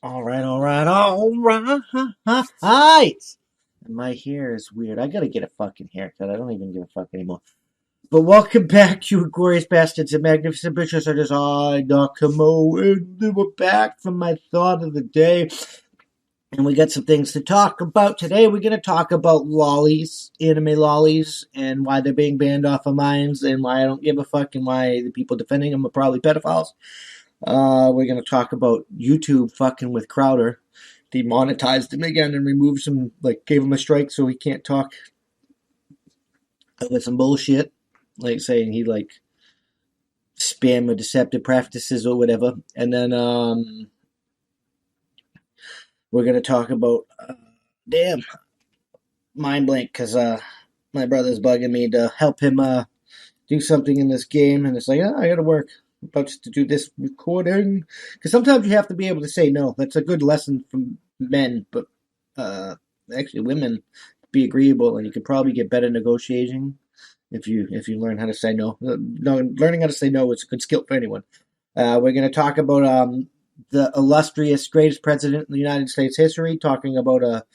All right, all right, all right. My hair is weird. I gotta get a fucking haircut. I don't even give a fuck anymore. But welcome back, you Inglorious Bastards and Magnificent Bitches. It is I, Nakamo, and we're back from my thought of the day. And we got some things to talk about today. We're gonna talk about lollies, anime lollies, and why they're being banned off of mines, and why I don't give a fuck, and why the people defending them are probably pedophiles. We're going to talk about YouTube fucking with Crowder. Demonetized him again and removed some, gave him a strike so he can't talk with some bullshit. Like saying he, spam or deceptive practices or whatever. And then, we're going to talk about, mind blank, because, my brother's bugging me to help him, do something in this game. And it's like, I gotta work. I'm about to do this recording. Because sometimes you have to be able to say no. That's a good lesson from men, but actually women, be agreeable, and you could probably get better negotiating if you learn how to say no. Learning how to say no is a good skill for anyone. We're going to talk about the illustrious greatest president in the United States history, talking about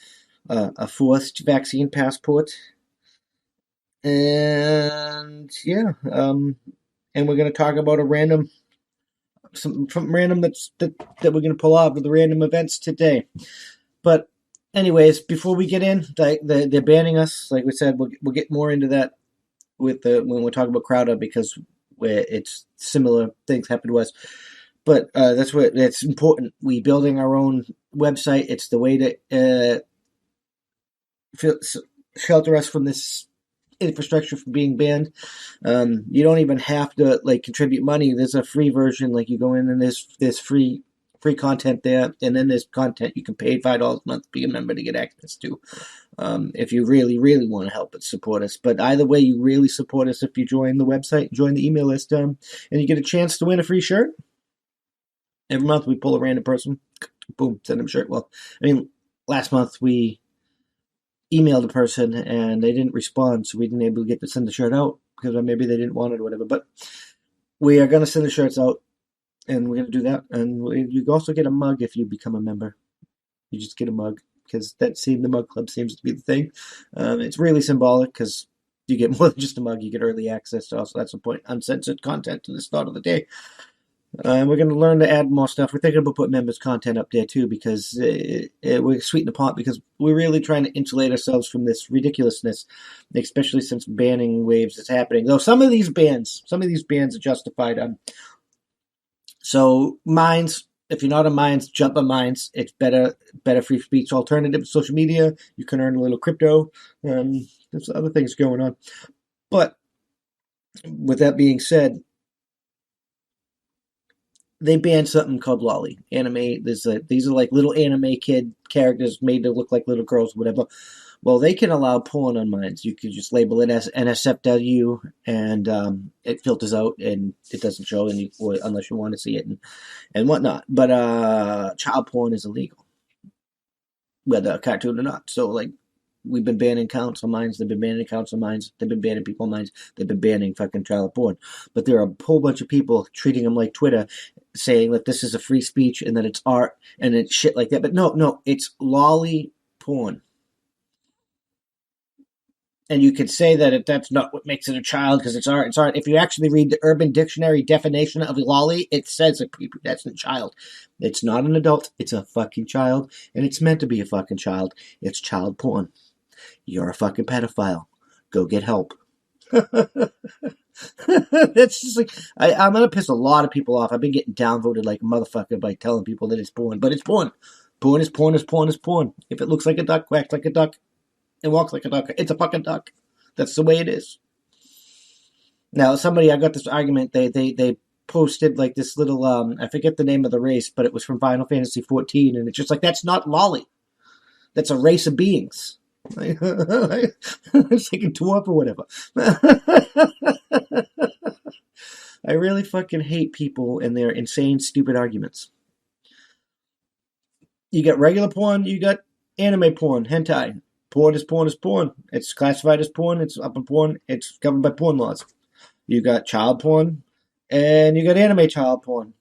a forced vaccine passport. And yeah, and we're going to talk about some random that we're going to pull off of the random events today. But anyways, before we get in, they're banning us. Like we said, we'll get more into that when we talk about Crowder, because it's similar things happen to us. But that's important. We building our own website. It's the way to shelter us from this infrastructure from being banned. You don't even have to contribute money. There's a free version. You go in and there's free content there, and then there's content you can pay $5 a month to be a member to get access to. If you really, really want to help us support us. But either way, you really support us if you join the website, join the email list, and you get a chance to win a free shirt. Every month we pull a random person, boom, send them a shirt. Well, last month we emailed a person and they didn't respond, so we didn't able to get to send the shirt out because maybe they didn't want it or whatever. But we are going to send the shirts out, and we're going to do that. And you also get a mug if you become a member. You just get a mug because the mug club seems to be the thing. It's really symbolic because you get more than just a mug. You get early access to also, that's the point, uncensored content to the start of the day. We're going to learn to add more stuff. We're thinking about putting members' content up there too, because we're sweetening the pot, because we're really trying to insulate ourselves from this ridiculousness, especially since banning waves is happening. Though some of these bans are justified. So Minds, if you're not on Minds, jump on Minds. It's better free speech alternative to social media. You can earn a little crypto. There's other things going on. But with that being said, they banned something called lolly anime. These are like little anime kid characters made to look like little girls, whatever. Well, they can allow porn on mines. You could just label it as NSFW, and it filters out and it doesn't show, unless you want to see it and whatnot. But child porn is illegal, whether a cartoon or not. So we've been banning accounts on mines. They've been banning accounts on mines. They've been banning people on mines. They've been banning fucking child porn. But there are a whole bunch of people treating them like Twitter, saying that this is a free speech and that it's art and it's shit like that. But no, it's lolly porn. And you could say that that's not what makes it a child because it's art. It's art. If you actually read the Urban Dictionary definition of lolly, it says a prepubescent child. It's not an adult. It's a fucking child, and it's meant to be a fucking child. It's child porn. You're a fucking pedophile. Go get help. That's just I'm gonna piss a lot of people off. I've been getting downvoted like a motherfucker by telling people that it's porn, but it's porn. Porn is porn is porn is porn. If it looks like a duck, quacks like a duck, and walks like a duck, it's a fucking duck. That's the way it is. Now, I got this argument. They posted this little I forget the name of the race, but it was from Final Fantasy 14, and it's just that's not lolly. That's a race of beings. It's like a dwarf or whatever. I really fucking hate people and their insane, stupid arguments. You got regular porn, you got anime porn, hentai. Porn is porn is porn. It's classified as porn, it's up in porn, it's governed by porn laws. You got child porn, and you got anime child porn.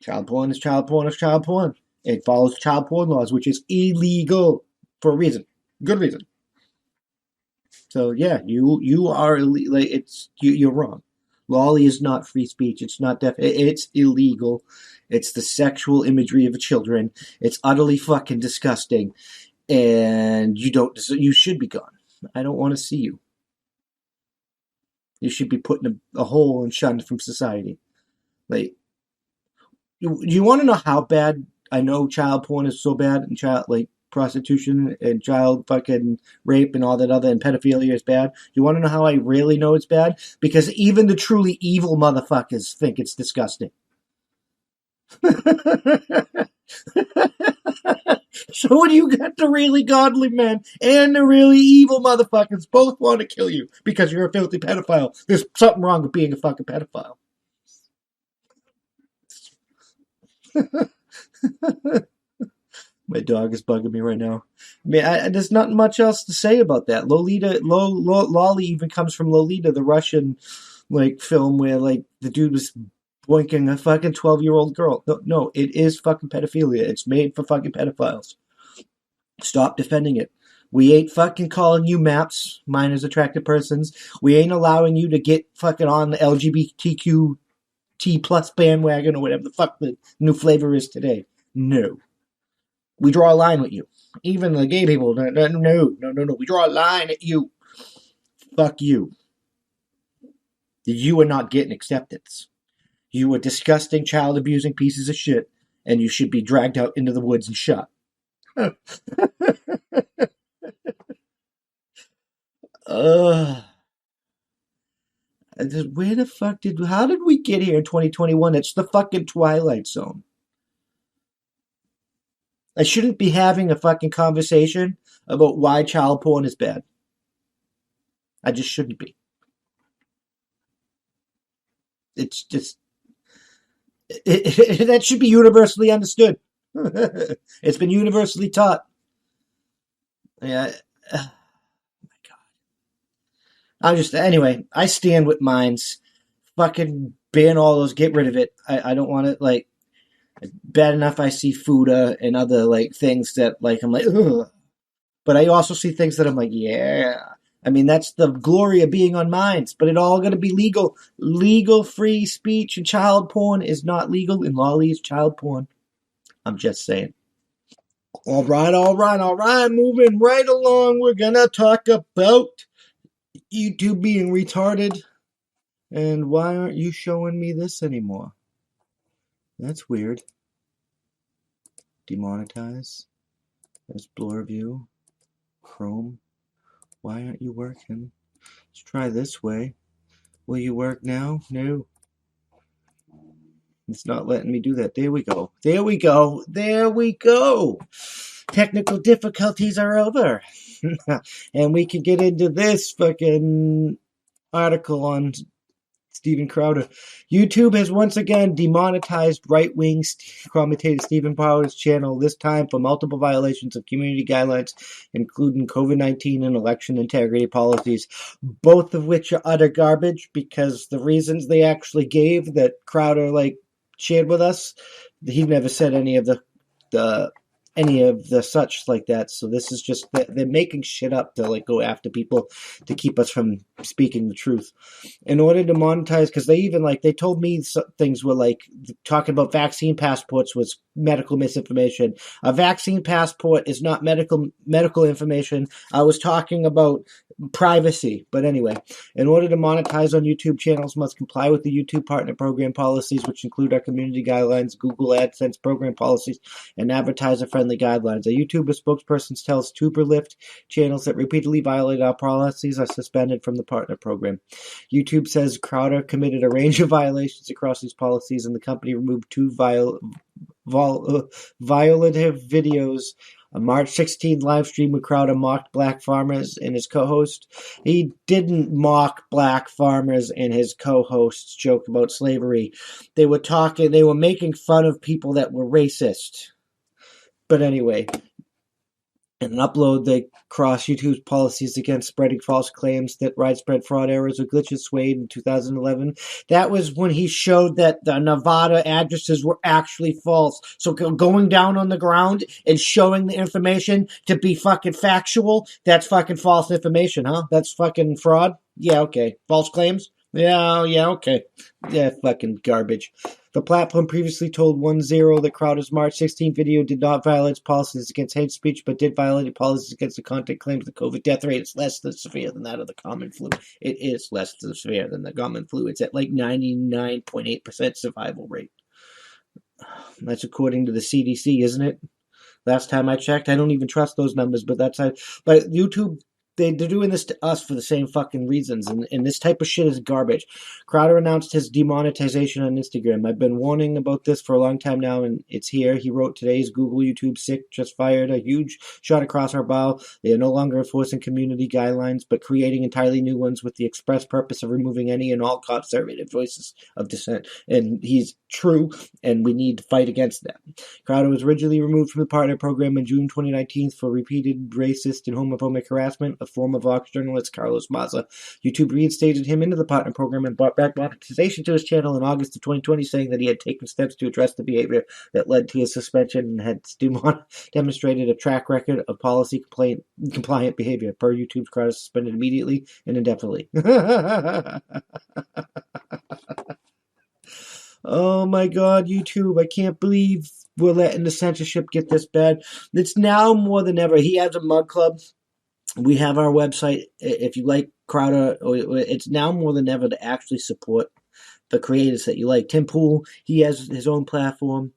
Child porn is child porn is child porn. It follows child porn laws, which is illegal for a reason. Good reason. So yeah, you are like you're wrong. Lolly is not free speech. It's not it's illegal. It's the sexual imagery of children. It's utterly fucking disgusting, and you should be gone. I don't want to see you. You should be put in a hole and shunned from society. Like, you want to know how bad I know child porn is so bad, and child like prostitution and child fucking rape and all that other and pedophilia is bad? You want to know how I really know it's bad? Because even the truly evil motherfuckers think it's disgusting. So when you got the really godly men and the really evil motherfuckers both want to kill you because you're a filthy pedophile, there's something wrong with being a fucking pedophile. My dog is bugging me right now. I mean, there's not much else to say about that. Lolly even comes from Lolita, the Russian like film where like the dude was boinking a fucking 12-year-old girl. No, it is fucking pedophilia. It's made for fucking pedophiles. Stop defending it. We ain't fucking calling you MAPS, minors attracted persons. We ain't allowing you to get fucking on the LGBTQ T plus bandwagon or whatever the fuck the new flavor is today. No. We draw a line with you. Even the gay people, no. We draw a line at you. Fuck you. You are not getting acceptance. You are disgusting, child-abusing pieces of shit, and you should be dragged out into the woods and shot. Where the fuck how did we get here in 2021? It's the fucking Twilight Zone. I shouldn't be having a fucking conversation about why child porn is bad. I just shouldn't be. It's just... that should be universally understood. It's been universally taught. Yeah. Oh my God. Anyway, I stand with mines. Fucking ban all those, get rid of it. I don't want it, like... Bad enough I see Fuda and other like things that like I'm like, ugh. But I also see things that I'm like, yeah. I mean, that's the glory of being on Minds, but it all gonna be legal. Legal free speech, and child porn is not legal, and lolly is child porn. I'm just saying. All right. Moving right along, we're gonna talk about YouTube being retarded. And why aren't you showing me this anymore? That's weird. Demonetize. There's blur view. Chrome. Why aren't you working? Let's try this way. Will you work now? No. It's not letting me do that. There we go. Technical difficulties are over. And we can get into this fucking article on Steven Crowder. YouTube has once again demonetized right-wing commentator Stephen Powers' channel, this time for multiple violations of community guidelines, including COVID-19 and election integrity policies, both of which are utter garbage because the reasons they actually gave that Crowder shared with us, he never said any of the such like that. So this is just they're making shit up to go after people to keep us from speaking the truth in order to monetize. Because they even they told me things were talking about vaccine passports was medical misinformation. A vaccine passport is not medical information. I was talking about privacy. But anyway, in order to monetize on YouTube, channels must comply with the YouTube partner program policies, which include our community guidelines, Google AdSense program policies, and advertiser-friendly guidelines. A YouTuber spokesperson tells Tuberlift channels that repeatedly violate our policies are suspended from the partner program. YouTube says Crowder committed a range of violations across these policies, and the company removed two violative videos. A March 16th live stream with Crowder mocked black farmers and his co-host. He didn't mock black farmers and his co-hosts joked about slavery. They were making fun of people that were racist. But anyway, In an upload, they crossed YouTube's policies against spreading false claims that widespread fraud errors or glitches swayed in 2011. That was when he showed that the Nevada addresses were actually false. So going down on the ground and showing the information to be fucking factual, that's fucking false information, huh? That's fucking fraud? Yeah, okay. False claims? Yeah, okay. Yeah, fucking garbage. The platform previously told 1-0 that Crowder's March 16 video did not violate its policies against hate speech, but did violate policies against the content claims the COVID death rate is less than severe than that of the common flu. It is less than severe than the common flu. It's at like 99.8% survival rate. That's according to the CDC, isn't it? Last time I checked, I don't even trust those numbers, but that's how. But YouTube, they're doing this to us for the same fucking reasons, and this type of shit is garbage. Crowder announced his demonetization on Instagram. I've been warning about this for a long time now, and it's here. He wrote, today's Google YouTube sick just fired a huge shot across our bow. They are no longer enforcing community guidelines, but creating entirely new ones with the express purpose of removing any and all conservative voices of dissent. And he's true, and we need to fight against that. Crowder was originally removed from the partner program in June 2019 for repeated racist and homophobic harassment. A former Vox journalist, Carlos Maza. YouTube reinstated him into the partner program and brought back monetization to his channel in August of 2020, saying that he had taken steps to address the behavior that led to his suspension and had demonstrated a track record of policy compliant behavior. Per YouTube's, Crowder suspended immediately and indefinitely. Oh my god, YouTube, I can't believe we're letting the censorship get this bad. It's now more than ever. He has a mug club. We have our website. If you like Crowder, it's now more than ever to actually support the creators that you like. Tim Pool, he has his own platform.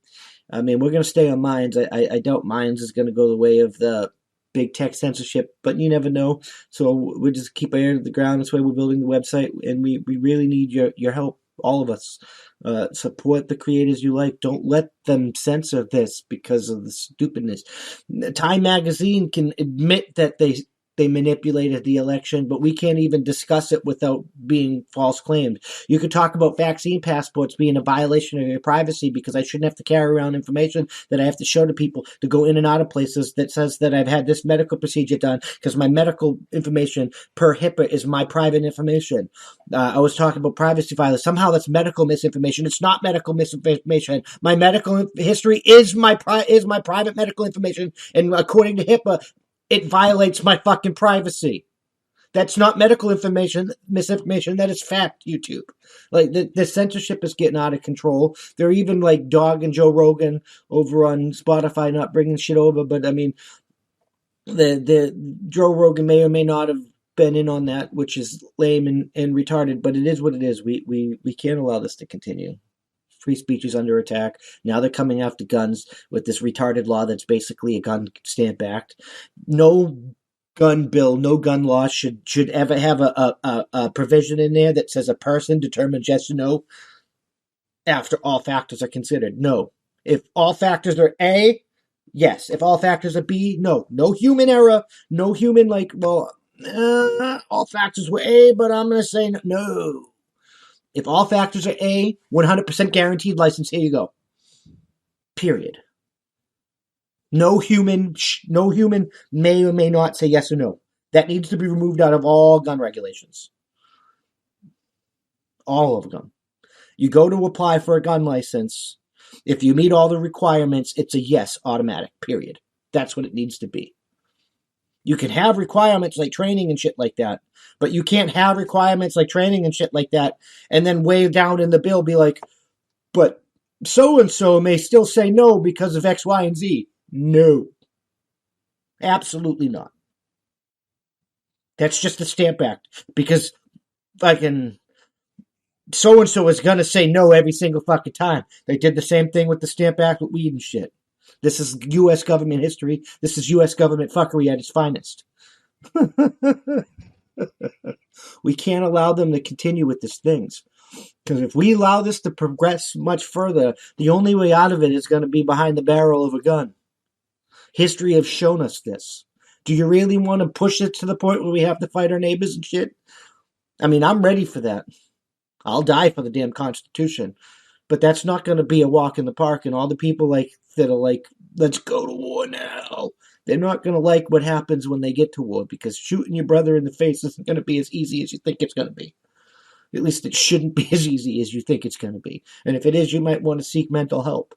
I mean, we're going to stay on Minds. I doubt Minds is going to go the way of the big tech censorship, but you never know. So we'll just keep our ear to the ground. That's why we're building the website, and we really need your help, all of us. Support the creators you like. Don't let them censor this because of the stupidness. Time Magazine can admit that they manipulated the election, but we can't even discuss it without being false claimed. You could talk about vaccine passports being a violation of your privacy because I shouldn't have to carry around information that I have to show to people to go in and out of places that says that I've had this medical procedure done because my medical information per HIPAA is my private information. I was talking about privacy violence. Somehow that's medical misinformation. It's not medical misinformation. My medical history is my private medical information, and according to HIPAA, it violates my fucking privacy. That's not medical misinformation. That is fact, YouTube. Like, the censorship is getting out of control. They're even like Dog and Joe Rogan over on Spotify not bringing shit over. But, I mean, the Joe Rogan may or may not have been in on that, which is lame and retarded. But it is what it is. We can't allow this to continue. Free speech is under attack. Now they're coming after guns with this retarded law that's basically a gun stamp act. No gun bill, no gun law should ever have a provision in there that says a person determines yes or no after all factors are considered. No. If all factors are A, yes. If all factors are B, no. No human error. No human all factors were A, but I'm going to say no. If all factors are A, 100% guaranteed license, here you go. Period. No human may or may not say yes or no. That needs to be removed out of all gun regulations. All of them. You go to apply for a gun license. If you meet all the requirements, it's a yes, automatic, period. That's what it needs to be. You can have requirements like training and shit like that, but you can't have requirements like training and shit like that and then way down in the bill be like, but so-and-so may still say no because of X, Y, and Z. No. Absolutely not. That's just the Stamp Act. Because fucking so-and-so is going to say no every single fucking time. They did the same thing with the Stamp Act with weed and shit. This is U.S. government history. This is U.S. government fuckery at its finest. We can't allow them to continue with these things. Because if we allow this to progress much further, the only way out of it is going to be behind the barrel of a gun. History has shown us this. Do you really want to push it to the point where we have to fight our neighbors and shit? I mean, I'm ready for that. I'll die for the damn Constitution. But that's not going to be a walk in the park, and all the people that are let's go to war now. They're not going to like what happens when they get to war, because shooting your brother in the face isn't going to be as easy as you think it's going to be. At least it shouldn't be as easy as you think it's going to be. And if it is, you might want to seek mental help.